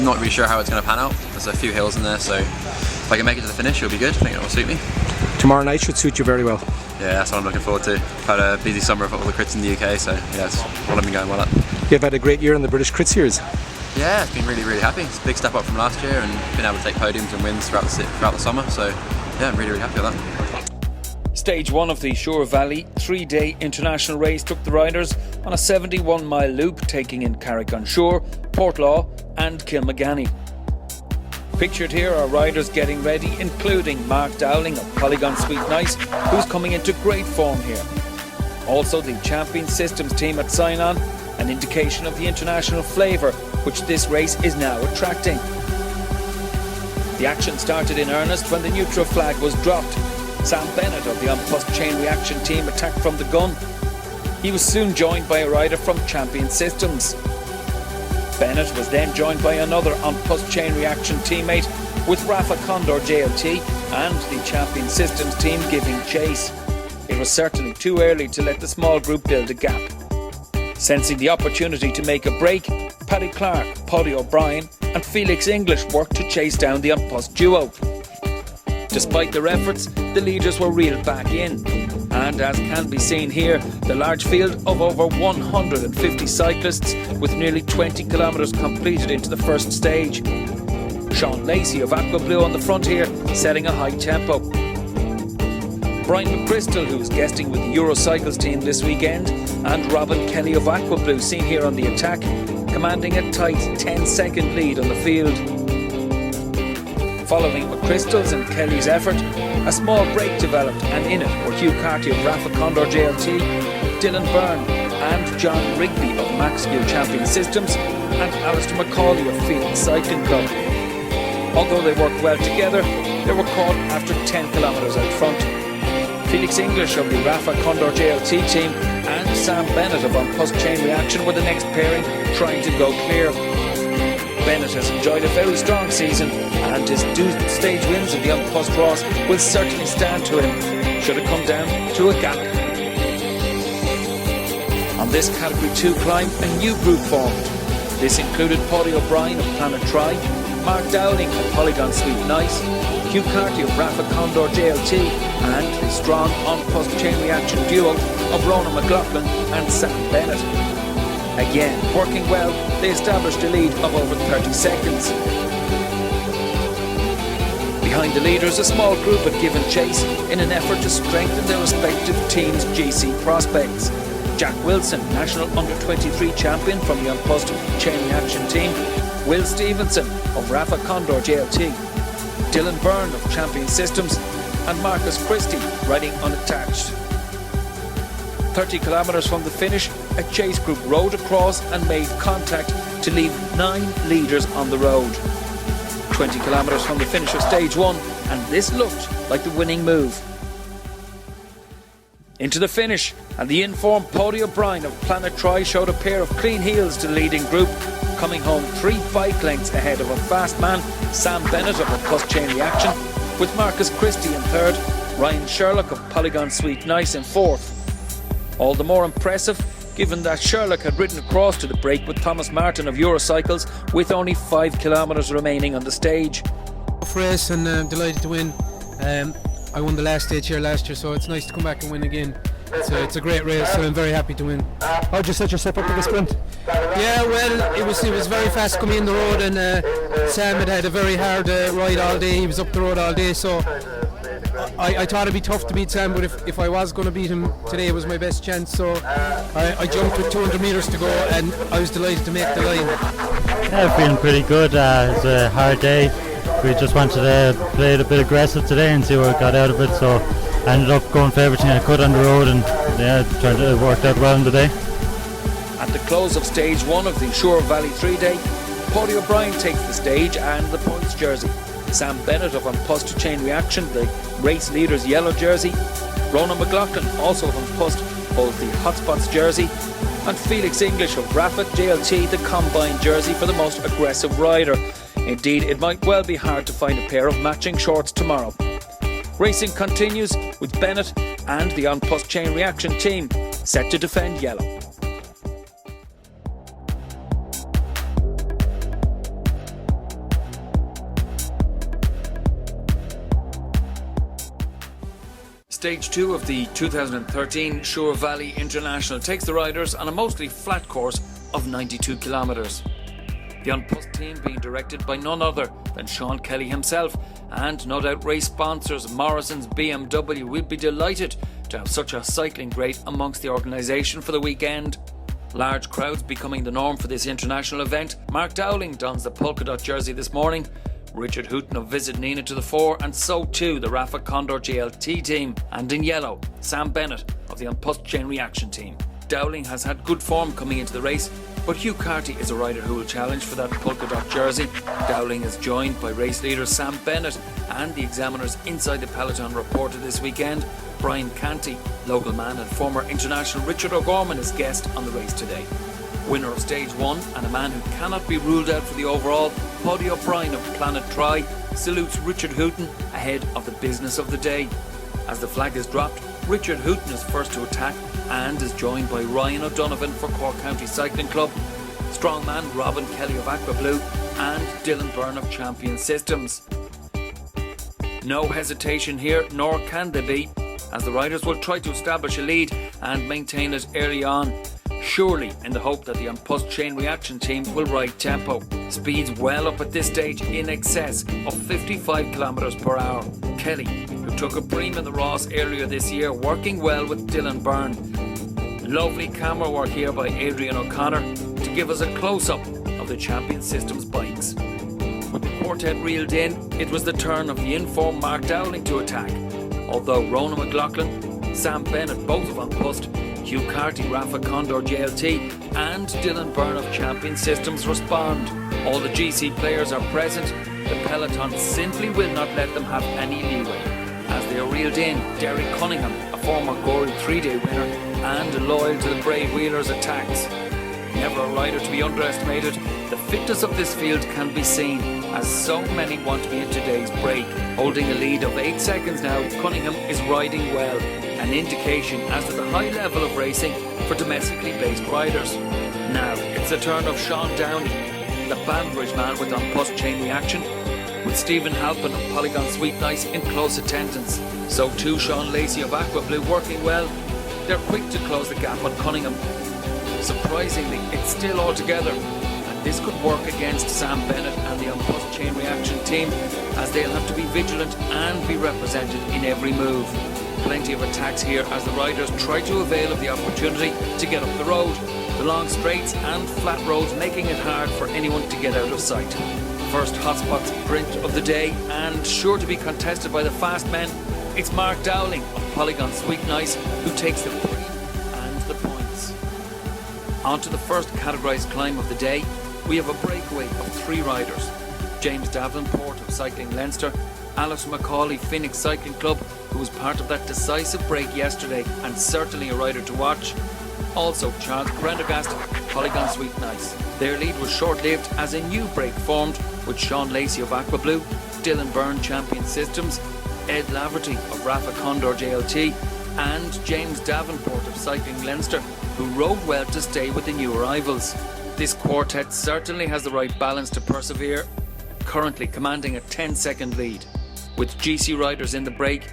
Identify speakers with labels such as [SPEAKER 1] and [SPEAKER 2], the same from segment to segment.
[SPEAKER 1] not really sure how it's going to pan out. There's a few hills in there, so if I can make it to the finish, it'll be good. I think it'll suit me.
[SPEAKER 2] Tomorrow night should suit you very well.
[SPEAKER 1] Yeah, that's what I'm looking forward to. I've had a busy summer of all the crits in the UK, so yeah, it's what I've been going well at.
[SPEAKER 2] You've had a great year in the British Crit Series.
[SPEAKER 1] Yeah, it's been really happy. It's a big step up from last year, and been able to take podiums and wins throughout the summer. So yeah, I'm really happy with that.
[SPEAKER 3] Stage 1 of the Suir Valley 3-day international race took the riders on a 71-mile loop, taking in Carrick-on-Suir, Portlaw and Kilmagany. Pictured here are riders getting ready, including Mark Dowling of Polygon Sweet Nice, who's coming into great form here. Also the Champion Systems team at Cian, an indication of the international flavour which this race is now attracting. The action started in earnest when the neutral flag was dropped. Sam Bennett of the Unpussed Chain Reaction team attacked from the gun. He was soon joined by a rider from Champion Systems. Bennett was then joined by another Unpussed Chain Reaction teammate, with Rafa Condor JLT and the Champion Systems team giving chase. It was certainly too early to let the small group build a gap. Sensing the opportunity to make a break, Paddy Clark, Paddy O'Brien and Felix English worked to chase down the Unpussed duo. Despite their efforts, the leaders were reeled back in. And as can be seen here, the large field of over 150 cyclists with nearly 20 kilometres completed into the first stage. Sean Lacey of Aqua Blue on the front here, setting a high tempo. Brian McChrystal, who's guesting with the Eurocycles team this weekend, and Robin Kelly of Aqua Blue, seen here on the attack, commanding a tight 10-second lead on the field. Following McChrystal's and Kelly's effort, a small break developed, and in it were Hugh Carty of Rafa Condor JLT, Dylan Byrne and John Rigby of Max Skill Champion Systems, and Alistair McCauley of Phoenix Cycling Club. Although they worked well together, they were caught after 10 kilometres out front. Felix English of the Rafa Condor JLT team and Sam Bennett of Unpussed Chain Reaction were the next pairing trying to go clear. Bennett has enjoyed a very strong season, and his 2 stage wins of the Unpussed Ross will certainly stand to him, should it come down to a gap. On this Category 2 climb, a new group formed. This included Paddy O'Brien of Planet Tri, Mark Dowling of Polygon Sweet Nice, Hugh Carty of Rafa Condor JLT, and the strong Unpussed Chain Reaction duo of Ronan McLaughlin and Sam Bennett. Again, working well, they established a lead of over 30 seconds. Behind the leaders, a small group had given chase in an effort to strengthen their respective teams' GC prospects. Jack Wilson, National Under-23 champion from the Unpussed Chain Reaction team, Will Stevenson of Rafa Condor JLT, Dylan Byrne of Champion Systems, and Marcus Christie riding unattached. 30 kilometres from the finish, a chase group rode across and made contact to leave 9 leaders on the road. 20 kilometres from the finish of stage 1, and this looked like the winning move. Into the finish, and the informed Paddy O'Brien of Planet Tri showed a pair of clean heels to the leading group, coming home 3 bike lengths ahead of a fast man, Sam Bennett of Unpussed Chain Reaction, with Marcus Christie in third, Ryan Sherlock of Polygon Sweet Nice in fourth. All the more impressive, given that Sherlock had ridden across to the break with Thomas Martin of Eurocycles with only 5 kilometres remaining on the stage.
[SPEAKER 4] Tough race, and I'm delighted to win. I won the last stage here last year, so it's nice to come back and win again. It's a great race, so I'm very happy to win.
[SPEAKER 2] How'd you set yourself up for the sprint?
[SPEAKER 4] Yeah, well, it was very fast coming in the road, and Sam had a very hard ride all day. He was up the road all day, so I thought it'd be tough to beat Sam, but if I was going to beat him today, it was my best chance. So I jumped with 200 metres to go, and I was delighted to make the line.
[SPEAKER 5] Yeah, feeling pretty good. It's a hard day. We just wanted to play it a bit aggressive today and see what we got out of it. So I ended up going for everything I could on the road, and yeah, it worked out well in the day.
[SPEAKER 3] At the close of stage 1 of the Suir Valley 3-day, Paddy O'Brien takes the stage and the points jersey. Sam Bennett of Unpussed Chain Reaction, the race leader's yellow jersey. Ronan McLaughlin, also of Unpussed, holds the Hotspots jersey. And Felix English of Rafa JLT, the combine jersey for the most aggressive rider. Indeed, it might well be hard to find a pair of matching shorts tomorrow. Racing continues with Bennett and the Unpussed Chain Reaction team set to defend yellow. Stage 2 of the 2013 Suir Valley International takes the riders on a mostly flat course of 92 kilometres. The Unpussed team being directed by none other than Sean Kelly himself, and no doubt race sponsors Morrison's BMW will be delighted to have such a cycling great amongst the organisation for the weekend. Large crowds becoming the norm for this international event. Mark Dowling dons the polka dot jersey this morning. Richard Hooton of Visit Nina to the fore, and so too the Rafa Condor JLT team, and in yellow, Sam Bennett of the Unpussed Chain Reaction team. Dowling has had good form coming into the race, but Hugh Carty is a rider who will challenge for that polka dot jersey. Dowling is joined by race leader Sam Bennett, and the examiners inside the peloton reported this weekend. Brian Canty, local man and former international Richard O'Gorman, is guest on the race today. Winner of stage 1 and a man who cannot be ruled out for the overall, Paddy O'Brien of Planet Try, salutes Richard Hooton ahead of the business of the day. As the flag is dropped, Richard Hooton is first to attack and is joined by Ryan O'Donovan for Cork County Cycling Club, strongman Robin Kelly of Aqua Blue, and Dylan Byrne of Champion Systems. No hesitation here, nor can there be, as the riders will try to establish a lead and maintain it early on, surely in the hope that the Unpussed Chain Reaction team will ride tempo. Speeds well up at this stage in excess of 55 kilometres per hour. Kelly, who took a bream in the Ross earlier this year, working well with Dylan Byrne. Lovely camera work here by Adrian O'Connor to give us a close-up of the Champion Systems bikes. With the quartet reeled in, it was the turn of the informed Mark Dowling to attack. Although Rona McLaughlin, Sam Bennett, both of Unpussed, Hugh Carty, Rafa Condor JLT, and Dylan Byrne of Champion Systems respond. All the GC players are present. The peloton simply will not let them have any leeway. As they are reeled in, Derry Cunningham, a former Gory 3-day winner and loyal to the Brave Wheelers, attacks. Never a rider to be underestimated, the fitness of this field can be seen, as so many want to be in today's break. Holding a lead of 8 seconds now, Cunningham is riding well, an indication as to the high level of racing for domestically based riders. Now it's the turn of Sean Downey, the Banbridge man with Unpussed Chain Reaction, with Stephen Halpin of Polygon Sweet Nice in close attendance. So too Sean Lacey of Aqua Blue working well. They're quick to close the gap on Cunningham. Surprisingly, it's still all together, and this could work against Sam Bennett and the Unpussed Chain Reaction team, as they'll have to be vigilant and be represented in every move. Plenty of attacks here as the riders try to avail of the opportunity to get up the road. The long straights and flat roads making it hard for anyone to get out of sight. First hotspot sprint of the day, and sure to be contested by the fast men, it's Mark Dowling of Polygon Sweet Nice who takes the break and the points. On to the first categorised climb of the day, we have a breakaway of 3 riders. James Davenport of Cycling Leinster, Alison McCauley Phoenix Cycling Club, who was part of that decisive break yesterday and certainly a rider to watch. Also Charles Prendergast, Polygon Sweet Nice. Their lead was short-lived as a new break formed with Sean Lacey of Aqua Blue, Dylan Byrne Champion Systems, Ed Laverty of Rafa Condor JLT, and James Davenport of Cycling Leinster, who rode well to stay with the new arrivals. This quartet certainly has the right balance to persevere, currently commanding a 10-second lead. With GC riders in the break,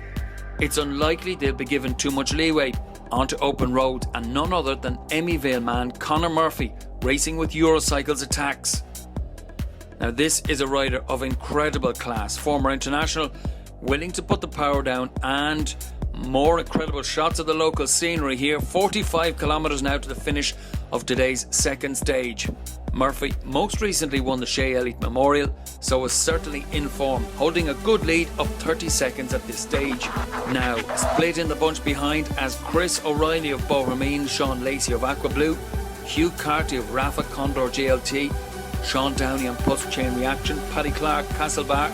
[SPEAKER 3] it's unlikely they'll be given too much leeway. Onto open road, and none other than Emmy Vale man Conor Murphy racing with Eurocycle's attacks. Now this is a rider of incredible class, former international, willing to put the power down, and more incredible shots of the local scenery here. 45 kilometres now to the finish of today's second stage. Murphy most recently won the Shea Elliott Memorial, so is certainly in form, holding a good lead of 30 seconds at this stage. Now split in the bunch behind as Chris O'Reilly of Bohermeen, Sean Lacey of Aqua Blue, Hugh Carty of Rafa Condor JLT, Sean Downey on Unpussed Chain Reaction, Paddy Clark Castlebar,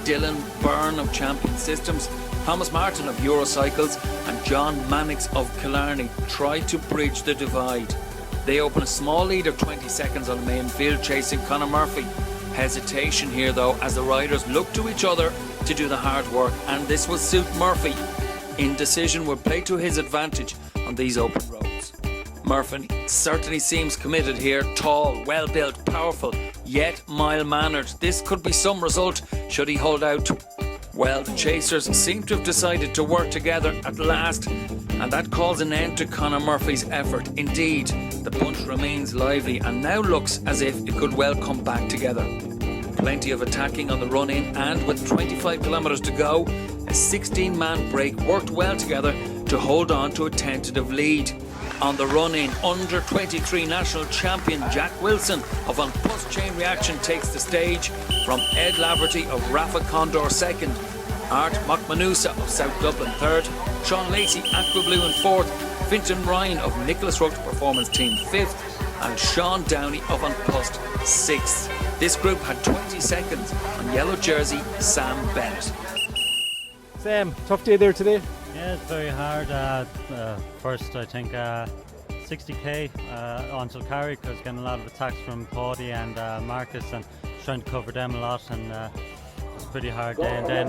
[SPEAKER 3] Dylan Byrne of Champion Systems, Thomas Martin of Eurocycles, and John Mannix of Killarney try to bridge the divide. They open a small lead of 20 seconds on the main field, chasing Conor Murphy. Hesitation here though, as the riders look to each other to do the hard work, and this will suit Murphy. Indecision will play to his advantage on these open roads. Murphy certainly seems committed here, tall, well built, powerful, yet mild-mannered. This could be some result should he hold out. Well, the chasers seem to have decided to work together at last, and that calls an end to Conor Murphy's effort. Indeed, the bunch remains lively and now looks as if it could well come back together. Plenty of attacking on the run-in, and with 25 kilometres to go, a 16-man break worked well together to hold on to a tentative lead. On the run-in, under 23 national champion Jack Wilson of On Plus Chain Reaction takes the stage from Ed Laverty of Rafa Condor second, Art Macmanusa of South Dublin third, Sean Lacey Aqua Blue in fourth, Fintan Ryan of Nicholas Roach Performance Team fifth, and Sean Downey of On Plus sixth. This group had 20 seconds on yellow jersey Sam Bennett.
[SPEAKER 2] Sam, tough day there today.
[SPEAKER 5] Yeah, it's very hard. First, I think 60k onto Carry, because getting a lot of attacks from Cody and Marcus, and trying to cover them a lot, and it's a pretty hard day. And then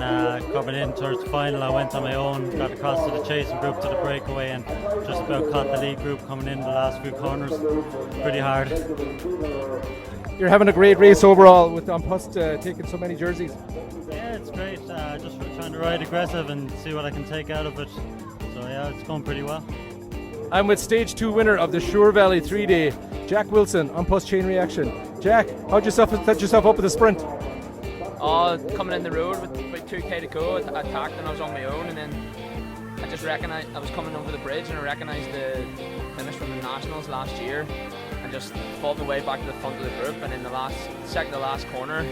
[SPEAKER 5] coming in towards the final, I went on my own, got across to the chasing group to the breakaway, and just about caught the lead group coming in the last few corners. Pretty hard.
[SPEAKER 2] You're having a great race overall with On Plus taking so many jerseys.
[SPEAKER 5] Yeah, it's great. Just trying to ride aggressive and see what I can take out of it. So yeah, it's going pretty well.
[SPEAKER 2] I'm with stage 2 winner of the Suir Valley 3-day, Jack Wilson, On Plus Chain Reaction. Jack, how'd you set yourself up with the sprint?
[SPEAKER 6] Coming in the road with 2k to go, I attacked and I was on my own, and then I just recognised I was coming over the bridge and I recognised the finish from the Nationals last year, and just fought my way back to the front of the group, and in the second to last corner,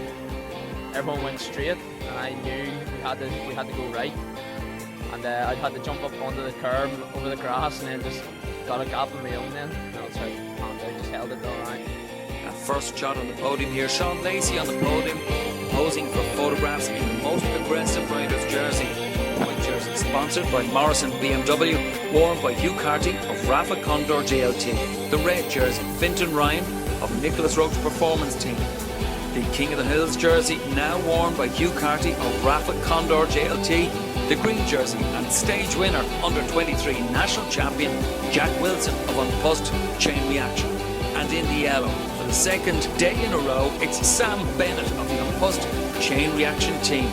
[SPEAKER 6] everyone went straight, and I knew we had to go right, and I had to jump up onto the curb over the grass, and then just got a gap on my own. Then that's how it panned out. Just held it all right.
[SPEAKER 3] First shot on the podium here, Sean Lacey on the podium, posing for photographs in the most aggressive rider's jersey. The white jersey sponsored by Morrison BMW, worn by Hugh Carty of Rafa Condor JLT. The red jersey, Fintan Ryan of Nicholas Roach Performance Team. The King of the Hills jersey, now worn by Hugh Carty of Rafa Condor JLT. The green jersey and stage winner, under 23 national champion Jack Wilson of On Plus Chain Reaction. And in the yellow, for the second day in a row, it's Sam Bennett of the On Plus Chain Reaction team.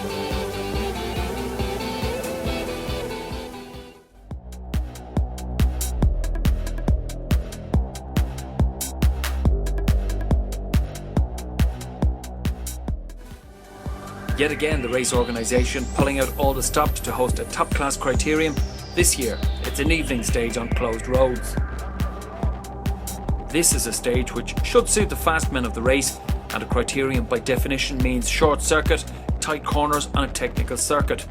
[SPEAKER 3] Yet again, the race organisation pulling out all the stops to host a top-class criterium. This year, it's an evening stage on closed roads. This is a stage which should suit the fast men of the race, and a criterium by definition means short circuit, tight corners and a technical circuit.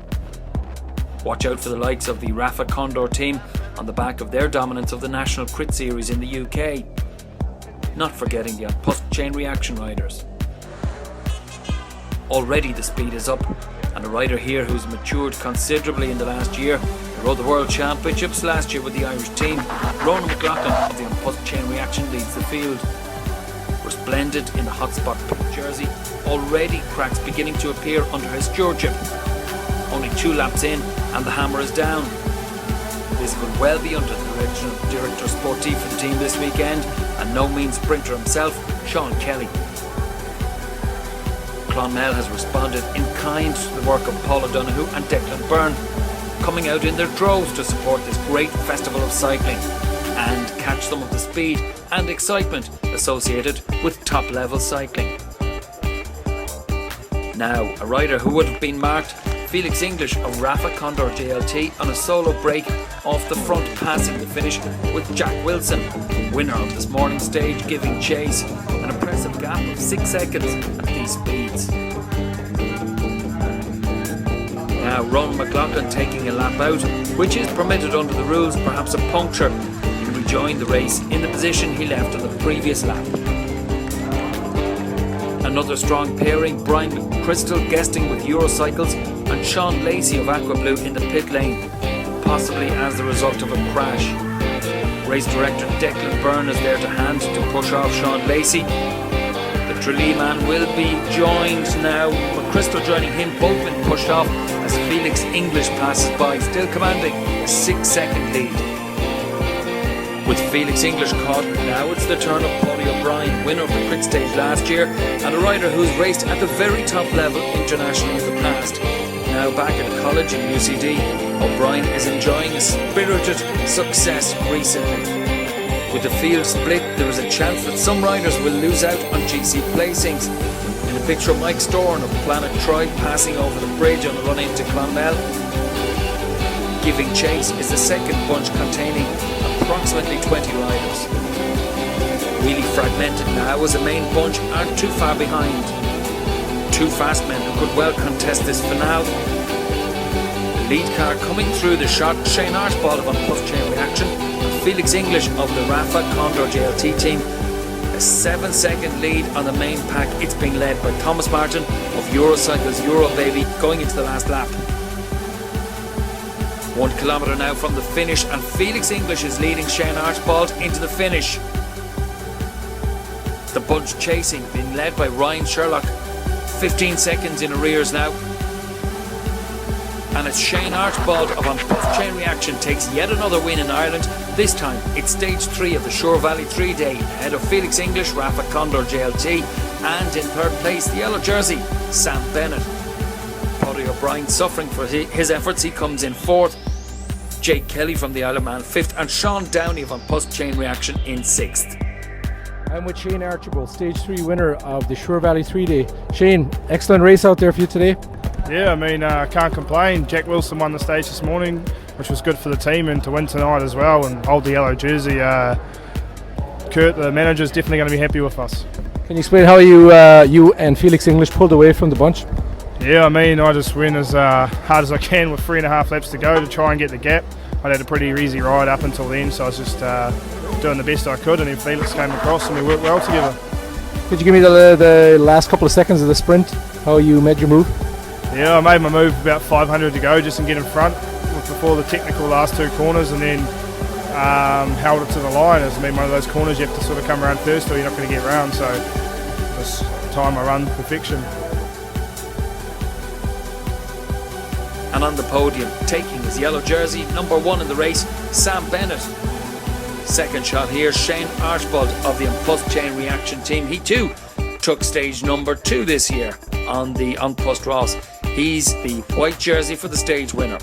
[SPEAKER 3] Watch out for the likes of the Rafa Condor team on the back of their dominance of the National Crit Series in the UK. Not forgetting the On Plus Chain Reaction riders. Already the speed is up, and a rider here who's matured considerably in the last year, who rode the World Championships last year with the Irish team, Ronan McLaughlin of the On Plus Chain Reaction leads the field. Resplendent in the hotspot pink jersey, already cracks beginning to appear under his stewardship. Only 2 laps in and the hammer is down. This could well be under the direction of Director Sportif for the team this weekend, and no mean sprinter himself, Sean Kelly. Clonmel has responded in kind to the work of Paul O'Donoghue and Declan Byrne, coming out in their droves to support this great festival of cycling and catch some of the speed and excitement associated with top-level cycling. Now, a rider who would have been marked, Felix English of Rafa Condor JLT, on a solo break off the front, passing the finish with Jack Wilson, winner of this morning's stage, giving chase. An impressive gap of 6 seconds at these speeds. Now Ronan McLaughlin taking a lap out, which is permitted under the rules, perhaps a puncture. He rejoined the race in the position he left on the previous lap. Another strong pairing, Brian McChrystal guesting with Eurocycles and Sean Lacey of Aqua Blue in the pit lane, possibly as the result of a crash. Race director Declan Byrne is there to hand to push off Sean Lacey. The Tralee man will be joined now, McChrystal joining him, both been pushed off as Felix English passes by, still commanding a 6-second lead. With Felix English caught, now it's the turn of Paulie O'Brien, winner of the crit stage last year, and a rider who's raced at the very top level internationally in the past. now back at college in UCD, O'Brien is enjoying a spirited success recently. With the field split, there is a chance that some riders will lose out on GC placings. In a picture of Mike Storn of Planet Troy passing over the bridge on the run into Clonmel. Giving chase is the second bunch containing approximately 20 riders. Really fragmented now as the main bunch aren't too far behind. Two fast men who could well contest this finale. Lead car coming through the shot, Shane Archibald of Unpuffed Chain Reaction and Felix English of the Rafa Condor JLT team. A 7-second lead on the main pack. It's being led by Thomas Martin of Eurocycle's Euro Baby going into the last lap. 1 kilometre now from the finish and Felix English is leading Shane Archibald into the finish. The bunch chasing, being led by Ryan Sherlock, 15 seconds in arrears now. And it's Shane Archibald of Unpuffed Chain Reaction takes yet another win in Ireland. This time it's stage 3 of the Suir Valley 3-day ahead of Felix English, Rafa Condor JLT, and in third place the yellow jersey, Sam Bennett. Paddy O'Brien suffering for his efforts, he comes in 4th. Jake Kelly from the Isle of Man 5th and Sean Downey of Unpuffed Chain Reaction in 6th.
[SPEAKER 2] I'm with Shane Archibald, stage 3 winner of the Suir Valley 3-day. Shane, excellent race out there for you today.
[SPEAKER 7] Yeah, I mean, can't complain. Jack Wilson won the stage this morning, which was good for the team, and to win tonight as well and hold the yellow jersey. Kurt, the manager, is definitely going to be happy with us.
[SPEAKER 2] Can you explain how you and Felix English pulled away from the bunch?
[SPEAKER 7] Yeah, I mean, I just went as hard as I can with 3.5 laps to go to try and get the gap. I'd had a pretty easy ride up until then, so I was just doing the best I could, and then Felix came across and we worked well together.
[SPEAKER 2] Could you give me the last couple of seconds of the sprint, how you made your move?
[SPEAKER 7] Yeah, I made my move about 500 to go just to get in front before the technical last 2 corners, and then held it to the line. It's been one of those corners you have to sort of come around first or you're not going to get round, so this time I run perfection.
[SPEAKER 3] And on the podium, taking his yellow jersey, number 1 in the race, Sam Bennett. Second shot here, Shane Archibald of the Unpuffed Chain Reaction team. He too took stage number 2 this year on the Unpuffed Ross. He's the white jersey for the stage winner.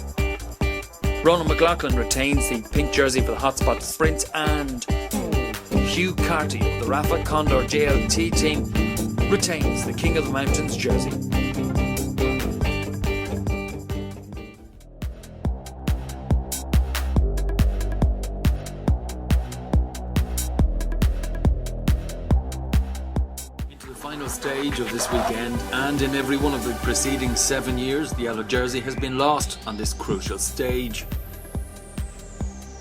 [SPEAKER 3] Ronan McLaughlin retains the pink jersey for the Hotspot Sprints, and Hugh Carty of the Rafa Condor JLT team retains the King of the Mountains jersey. Final stage of this weekend, and in every one of the preceding 7 years, the yellow jersey has been lost on this crucial stage.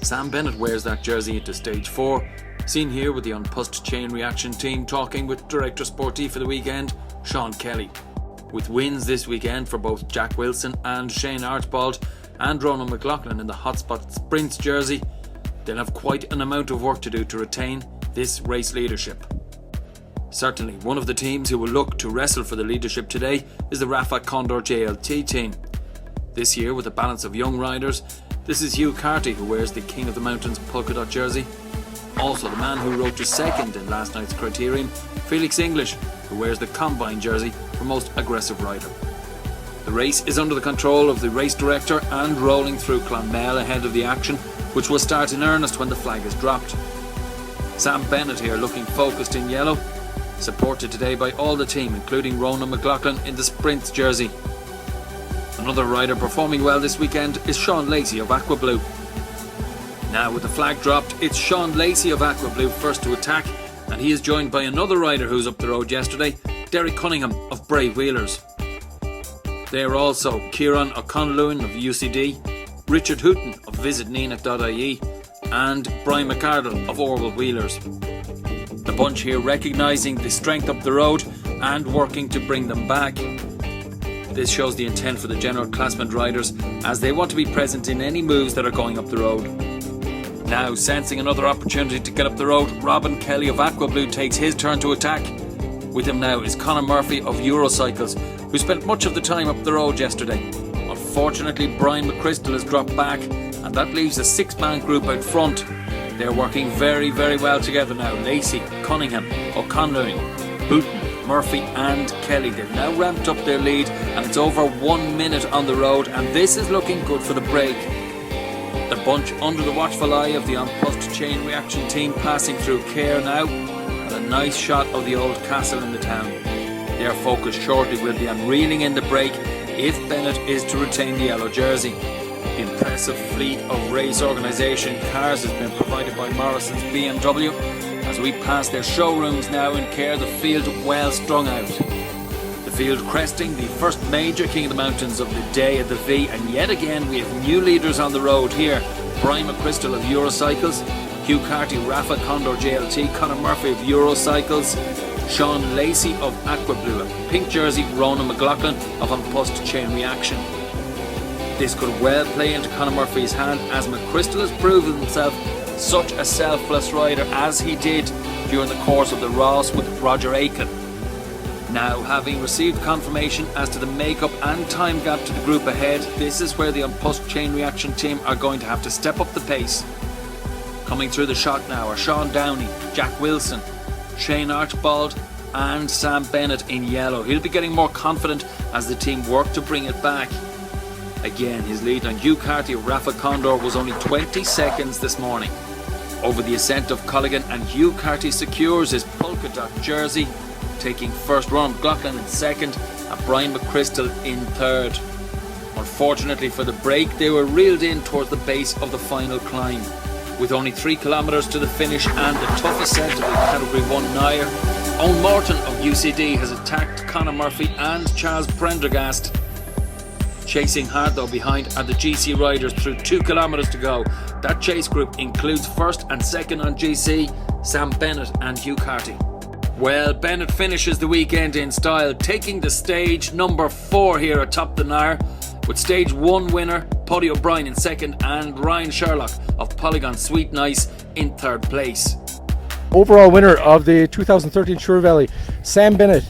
[SPEAKER 3] Sam Bennett wears that jersey into stage 4, seen here with the Unpuffed Chain Reaction team talking with Director Sportif for the weekend, Sean Kelly. With wins this weekend for both Jack Wilson and Shane Archibald and Ronan McLaughlin in the Hotspot Sprints jersey, they'll have quite an amount of work to do to retain this race leadership. Certainly, one of the teams who will look to wrestle for the leadership today is the Rafa Condor JLT team. This year, with a balance of young riders, this is Hugh Carty who wears the King of the Mountains polka dot jersey. Also, the man who wrote to second in last night's criterium, Felix English, who wears the Combine jersey for most aggressive rider. The race is under the control of the race director and rolling through Clonmel ahead of the action, which will start in earnest when the flag is dropped. Sam Bennett here looking focused in yellow, supported today by all the team, including Ronan McLaughlin in the Sprints jersey. Another rider performing well this weekend is Sean Lacey of Aqua Blue. Now with the flag dropped, it's Sean Lacey of Aqua Blue first to attack, and he is joined by another rider who's up the road yesterday, Derek Cunningham of Brave Wheelers. There are also Kieran O'Conlewin of UCD, Richard Hooton of VisitNina.ie, and Brian McCardle of Orwell Wheelers. The bunch here recognising the strength up the road and working to bring them back. This shows the intent for the general classmen riders as they want to be present in any moves that are going up the road. Now, sensing another opportunity to get up the road, Robin Kelly of Aqua Blue takes his turn to attack. With him now is Conor Murphy of Eurocycles, who spent much of the time up the road yesterday. Unfortunately, Brian McChrystal has dropped back, and that leaves a 6-man group out front. They're working very, very well together now. Lacey, Cunningham, O'Conlewin, Hooton, Murphy and Kelly. They've now ramped up their lead and it's over 1 minute on the road, and this is looking good for the break. The bunch under the watchful eye of the unpuffed chain reaction team, passing through care now, and a nice shot of the old castle in the town. Their focus shortly will be on reeling in the break if Bennett is to retain the yellow jersey. The impressive fleet of race organisation cars has been provided by Morrison's BMW. As we pass their showrooms now in care, the field well strung out. The field cresting the first major King of the Mountains of the day at the V, and yet again we have new leaders on the road here. Brian McChrystal of Eurocycles, Hugh Carty, Rafa Condor JLT, Conor Murphy of Eurocycles, Sean Lacey of Aqua Blue, a pink jersey Ronan McLaughlin of Unpuffed Chain Reaction. This could well play into Conor Murphy's hand, as McChrystal has proven himself such a selfless rider as he did during the course of the Ross with Roger Aiken. Now, having received confirmation as to the makeup and time gap to the group ahead, this is where the Unpuffed Chain Reaction team are going to have to step up the pace. Coming through the shot now are Sean Downey, Jack Wilson, Shane Archibald and Sam Bennett in yellow. He'll be getting more confident as the team work to bring it back. Again, his lead on Hugh Carty of Rafa Condor was only 20 seconds this morning. Over the ascent of Culligan, and Hugh Carty secures his polka dot jersey, taking first. Ron McLaughlin in second and Brian McChrystal in third. Unfortunately for the break, they were reeled in towards the base of the final climb. With only 3 kilometres to the finish and the tough ascent of the Category 1 Nair, Owen Morton of UCD has attacked Conor Murphy and Charles Prendergast. Chasing hard though behind are the GC riders through 2 kilometres to go. That chase group includes first and second on GC, Sam Bennett and Hugh Carty. Well, Bennett finishes the weekend in style, taking the stage number 4 here atop the Nair, with stage 1 winner Paddy O'Brien in second and Ryan Sherlock of Polygon Sweet Nice in third place.
[SPEAKER 2] Overall winner of the 2013 Suir Valley, Sam Bennett.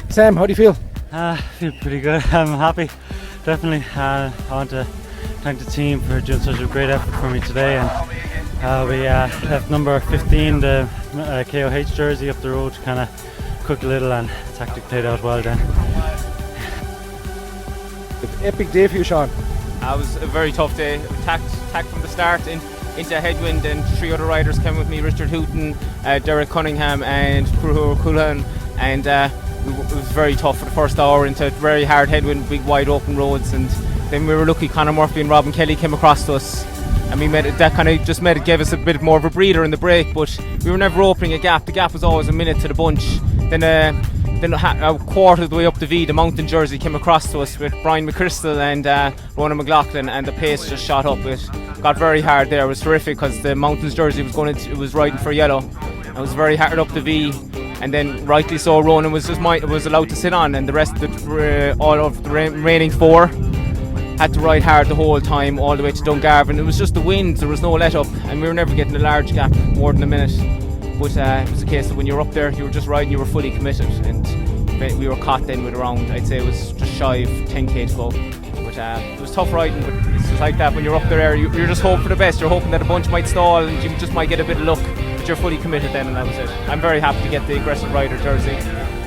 [SPEAKER 2] Sam, how do you feel?
[SPEAKER 5] I feel pretty good. I'm happy, definitely. I want to thank the team for doing such a great effort for me today, and we left number 15, the KOH jersey, up the road to kind of cook a little, and the tactic played out well then.
[SPEAKER 2] Epic day for you, Sean.
[SPEAKER 8] It was a very tough day. We tacked from the start into a headwind, and 3 other riders came with me, Richard Hooton, Derek Cunningham and Kuruhur Kulan, and it was very tough for the first hour into a very hard headwind, big wide open roads, and then we were lucky Conor Murphy and Robin Kelly came across to us, and we made it, that kind of just made it, gave us a bit more of a breather in the break, but we were never opening a gap. The gap was always a minute to the bunch. Then a quarter of the way up the V, the mountain jersey came across to us with Brian McChrystal and Ronan McLaughlin, and the pace just shot up. It got very hard there. It was terrific because the mountains jersey was riding for yellow. It was very hard up the V, and then rightly so, Ronan was allowed to sit on, and the rest of all of the remaining 4 had to ride hard the whole time all the way to Dungarvan. It was just the wind, there was no let up, and we were never getting a large gap more than a minute. But it was a case that when you were up there, you were just riding, you were fully committed, and we were caught then with around, I'd say it was just shy of 10k to go. But it was tough riding, but it's just like that when you're up there, you're just hoping for the best. You're hoping that a bunch might stall and you just might get a bit of luck, but you're fully committed then, and that was it. I'm very happy to get the aggressive rider jersey.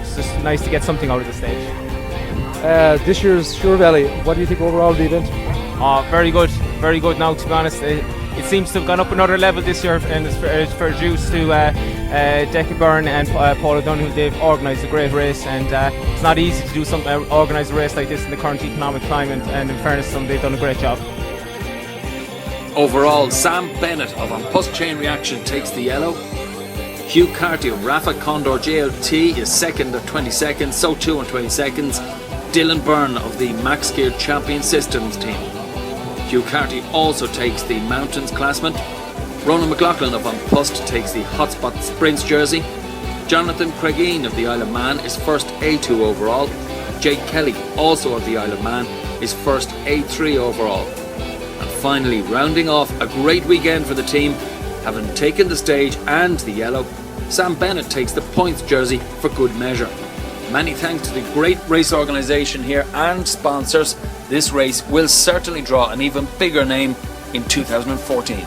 [SPEAKER 8] It's just nice to get something out of the stage.
[SPEAKER 2] This year's Suir Valley, what do you think overall of the event?
[SPEAKER 8] Very good now, to be honest. It seems to have gone up another level this year, and it's for juice to Declan Byrne and Paul O'Donoghue. They've organised a great race, and it's not easy to do organise a race like this in the current economic climate, and in fairness to them, they've done a great job.
[SPEAKER 3] Overall, Sam Bennett of Unpuffed Chain Reaction takes the yellow. Hugh Carty of Rafa Condor JLT is second at 20 seconds, so too on 20 seconds. Dylan Byrne of the Max Gear Champion Systems team. Hugh Carty also takes the Mountains Classment. Ronan McLaughlin of Unpuffed takes the Hotspot Sprints jersey. Jonathan Craigeen of the Isle of Man is first A2 overall. Jake Kelly, also of the Isle of Man, is first A3 overall. And finally, rounding off a great weekend for the team, having taken the stage and the yellow, Sam Bennett takes the points jersey for good measure. Many thanks to the great race organisation here and sponsors. This race will certainly draw an even bigger name in 2014.